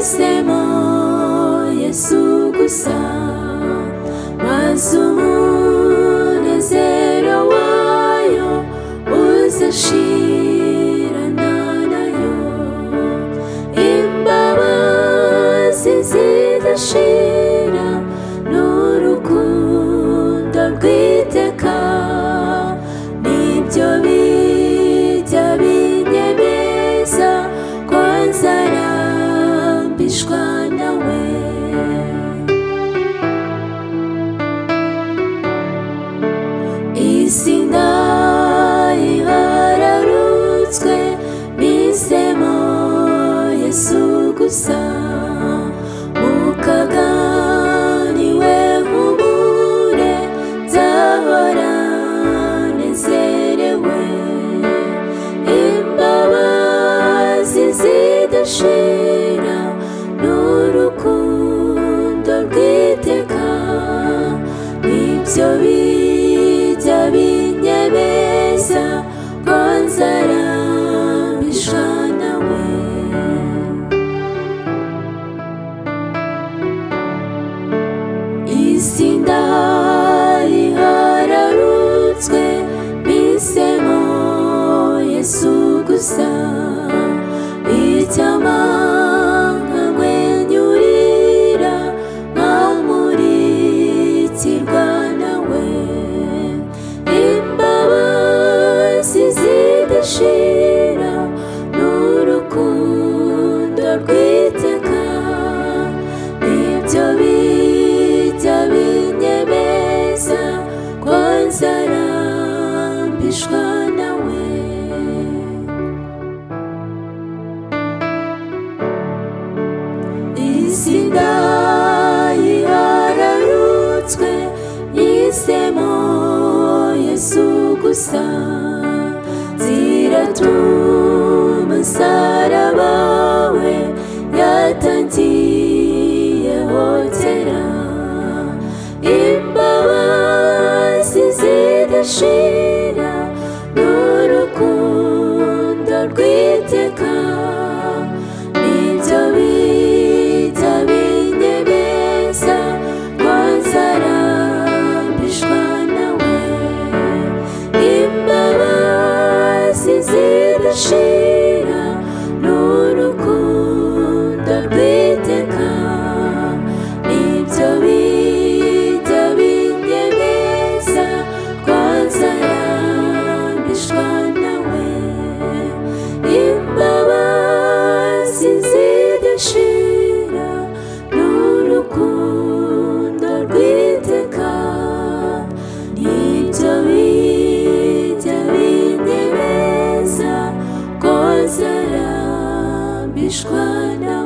Nahisemo Yesu gusa, maze umunezero wayo uzashirana nayo, imbabazi zidashira n'urukundo rw'iteka, nibyo bijya binyemeza ko nzarambishwa nawe. Isi ndayihararutswe, mpisemo Yesu gusa, mu kaga niwe nkubure, nzahora nezerewe, imbabazi zidashira n'urukundo rw'iteka, nibyo bijya binyemeza ko nzarambishwa nawe. Isi ndayihararutswe, mpisemo Yesu gusa, icyama nkamwenyurira, nkamurikirwa nawe, imbabazi zidashira n'urukundo rw'iteka, nibyo bijya binyemeza ko nzarambishwa nawe. Isi ndayihararutswe, mpisemo Yesu gusa, ziratuma umusaraba we yatangiyeho kera, imbabazi zidashira n'urukundo rw'iteka, nibyo bijya binyemeza ko nzarambishwa nawe, imbabazi zidashira n'urukundo rw'iteka, nibyo bijya binyemeza ko nzarambishwa nawe, imbabazi zidashira n'urukundo rw'iteka, nibyo bijya binyemeza ko nzarambishwa nawe.